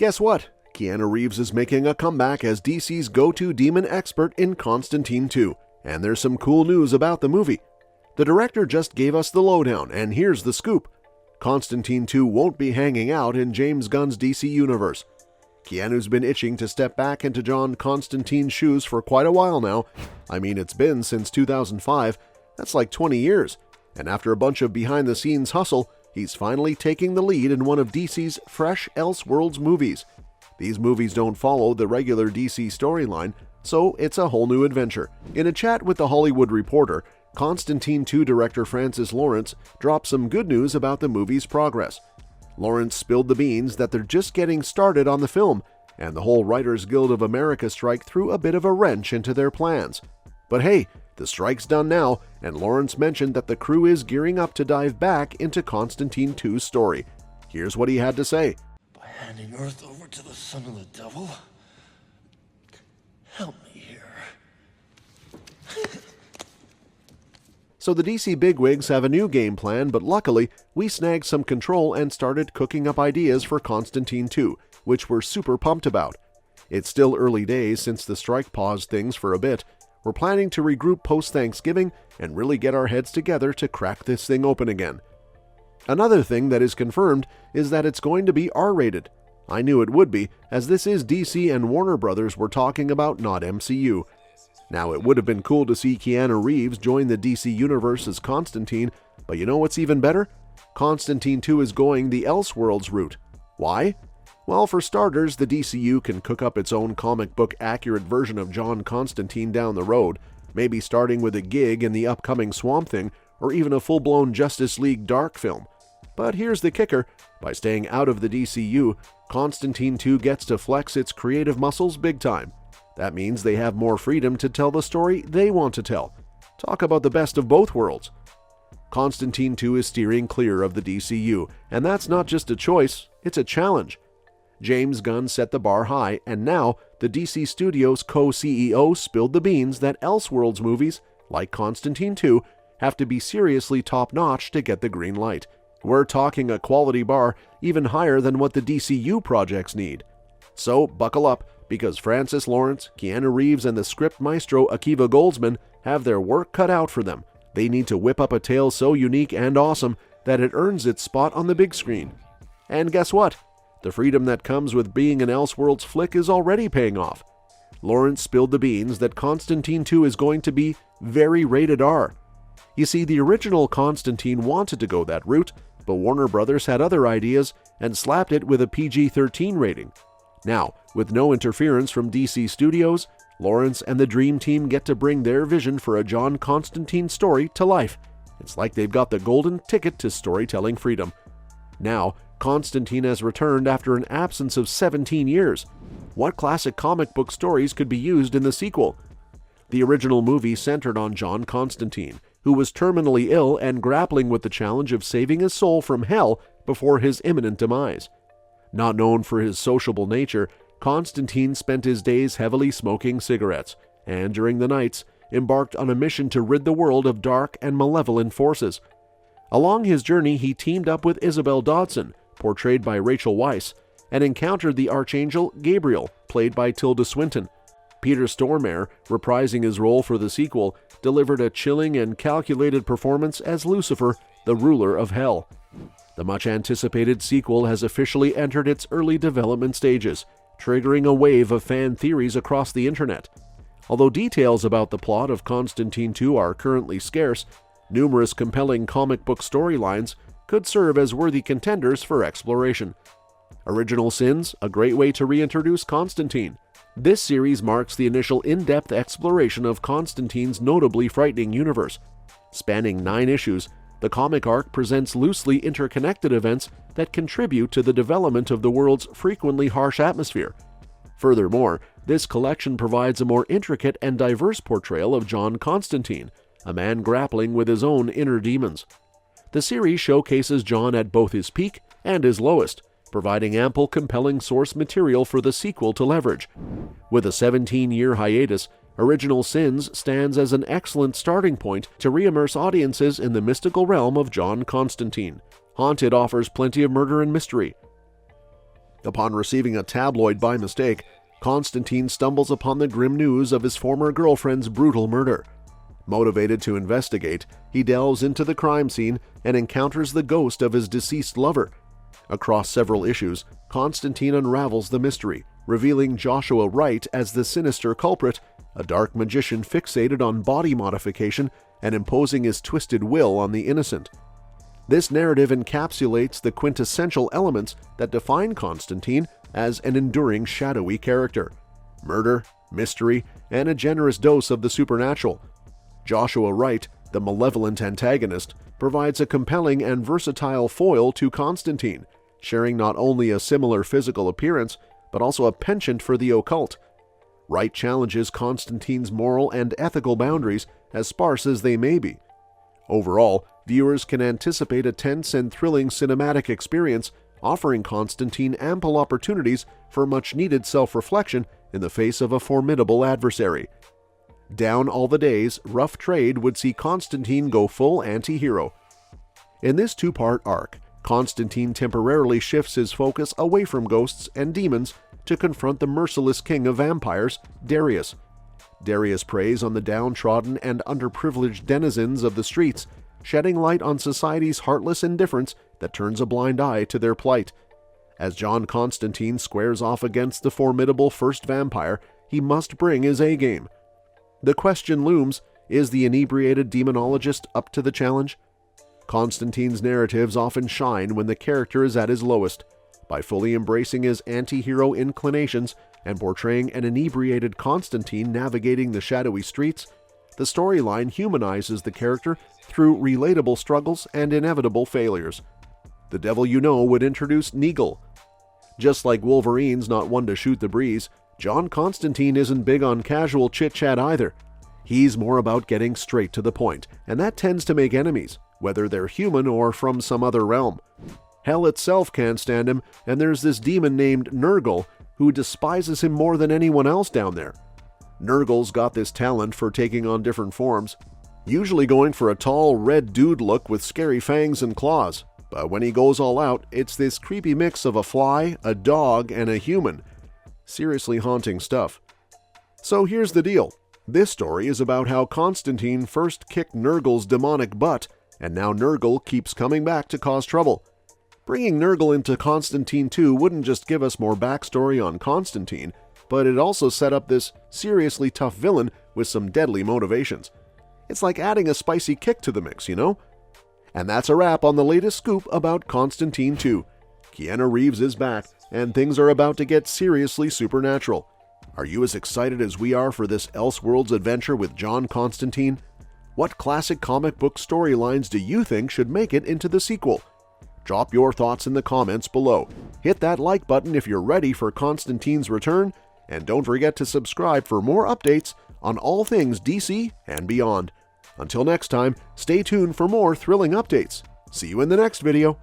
Guess what? Keanu Reeves is making a comeback as DC's go-to demon expert in Constantine 2, and there's some cool news about the movie. The director just gave us the lowdown, and here's the scoop. Constantine 2 won't be hanging out in James Gunn's DC universe. Keanu's been itching to step back into John Constantine's shoes for quite a while now. I mean, it's been since 2005. That's like 20 years. And after a bunch of behind-the-scenes hustle, he's finally taking the lead in one of DC's fresh Elseworlds movies. These movies don't follow the regular DC storyline, so it's a whole new adventure. In a chat with The Hollywood Reporter, Constantine 2 director Francis Lawrence dropped some good news about the movie's progress. Lawrence spilled the beans that they're just getting started on the film, and the whole Writers Guild of America strike threw a bit of a wrench into their plans. But hey, the strike's done now, and Lawrence mentioned that the crew is gearing up to dive back into Constantine 2's story. Here's what he had to say. By handing Earth over to the son of the devil, help me here. So the DC bigwigs have a new game plan, but luckily, we snagged some control and started cooking up ideas for Constantine 2, which we're super pumped about. It's still early days since the strike paused things for a bit. We're planning to regroup post-Thanksgiving and really get our heads together to crack this thing open again. Another thing that is confirmed is that it's going to be R-rated. I knew it would be, as this is DC and Warner Brothers we're talking about, not MCU. Now, it would have been cool to see Keanu Reeves join the DC universe as Constantine, but you know what's even better? Constantine 2 is going the Elseworlds route. Why? Well, for starters, the DCU can cook up its own comic book accurate version of John Constantine down the road, maybe starting with a gig in the upcoming Swamp Thing, or even a full-blown Justice League Dark film. But here's the kicker. By staying out of the DCU, Constantine 2 gets to flex its creative muscles big time. That means they have more freedom to tell the story they want to tell. Talk about the best of both worlds. Constantine 2 is steering clear of the DCU, and that's not just a choice, it's a challenge. James Gunn set the bar high, and now the DC Studios co-CEO spilled the beans that Elseworlds movies, like Constantine 2, have to be seriously top-notch to get the green light. We're talking a quality bar even higher than what the DCU projects need. So buckle up, because Francis Lawrence, Keanu Reeves, and the script maestro Akiva Goldsman have their work cut out for them. They need to whip up a tale so unique and awesome that it earns its spot on the big screen. And guess what? The freedom that comes with being an Elseworlds flick is already paying off. Lawrence spilled the beans that Constantine 2 is going to be very rated R. You see, the original Constantine wanted to go that route, but Warner Brothers had other ideas and slapped it with a PG-13 rating. Now, with no interference from DC Studios, Lawrence and the Dream Team get to bring their vision for a John Constantine story to life. It's like they've got the golden ticket to storytelling freedom. Now, Constantine has returned after an absence of 17 years. What classic comic book stories could be used in the sequel? The original movie centered on John Constantine, who was terminally ill and grappling with the challenge of saving his soul from hell before his imminent demise. Not known for his sociable nature, Constantine spent his days heavily smoking cigarettes, and during the nights, embarked on a mission to rid the world of dark and malevolent forces. Along his journey, he teamed up with Isabel Dodson, portrayed by Rachel Weisz, and encountered the Archangel Gabriel, played by Tilda Swinton. Peter Stormare, reprising his role for the sequel, delivered a chilling and calculated performance as Lucifer, the ruler of hell. The much-anticipated sequel has officially entered its early development stages, triggering a wave of fan theories across the internet. Although details about the plot of Constantine 2 are currently scarce, numerous compelling comic book storylines could serve as worthy contenders for exploration. Original Sins, a great way to reintroduce Constantine. This series marks the initial in-depth exploration of Constantine's notably frightening universe. Spanning 9 issues, the comic arc presents loosely interconnected events that contribute to the development of the world's frequently harsh atmosphere. Furthermore, this collection provides a more intricate and diverse portrayal of John Constantine, a man grappling with his own inner demons. The series showcases John at both his peak and his lowest, providing ample compelling source material for the sequel to leverage. With a 17-year hiatus, Original Sins stands as an excellent starting point to re-immerse audiences in the mystical realm of John Constantine. Haunted offers plenty of murder and mystery. Upon receiving a tabloid by mistake, Constantine stumbles upon the grim news of his former girlfriend's brutal murder. Motivated to investigate, he delves into the crime scene and encounters the ghost of his deceased lover. Across several issues, Constantine unravels the mystery, revealing Joshua Wright as the sinister culprit, a dark magician fixated on body modification and imposing his twisted will on the innocent. This narrative encapsulates the quintessential elements that define Constantine as an enduring shadowy character: murder, mystery, and a generous dose of the supernatural. Joshua Wright, the malevolent antagonist, provides a compelling and versatile foil to Constantine, sharing not only a similar physical appearance, but also a penchant for the occult. Wright challenges Constantine's moral and ethical boundaries, as sparse as they may be. Overall, viewers can anticipate a tense and thrilling cinematic experience, offering Constantine ample opportunities for much-needed self-reflection in the face of a formidable adversary. Down all the days, rough trade would see Constantine go full anti-hero. In this two-part arc, Constantine temporarily shifts his focus away from ghosts and demons to confront the merciless king of vampires, Darius. Darius preys on the downtrodden and underprivileged denizens of the streets, shedding light on society's heartless indifference that turns a blind eye to their plight. As John Constantine squares off against the formidable first vampire, he must bring his A-game. The question looms, is the inebriated demonologist up to the challenge? Constantine's narratives often shine when the character is at his lowest. By fully embracing his anti-hero inclinations and portraying an inebriated Constantine navigating the shadowy streets, the storyline humanizes the character through relatable struggles and inevitable failures. The Devil You Know would introduce Neagle. Just like Wolverine's not one to shoot the breeze, John Constantine isn't big on casual chit-chat either. He's more about getting straight to the point, and that tends to make enemies, whether they're human or from some other realm. Hell itself can't stand him, and there's this demon named Nurgle who despises him more than anyone else down there. Nurgle's got this talent for taking on different forms, usually going for a tall, red dude look with scary fangs and claws. But when he goes all out, it's this creepy mix of a fly, a dog, and a human. Seriously haunting stuff. So here's the deal. This story is about how Constantine first kicked Nurgle's demonic butt, and now Nurgle keeps coming back to cause trouble. Bringing Nurgle into Constantine 2 wouldn't just give us more backstory on Constantine, but it also set up this seriously tough villain with some deadly motivations. It's like adding a spicy kick to the mix, you know? And that's a wrap on the latest scoop about Constantine 2. Keanu Reeves is back, and things are about to get seriously supernatural. Are you as excited as we are for this Elseworlds adventure with John Constantine? What classic comic book storylines do you think should make it into the sequel? Drop your thoughts in the comments below. Hit that like button if you're ready for Constantine's return, and don't forget to subscribe for more updates on all things DC and beyond. Until next time, stay tuned for more thrilling updates. See you in the next video.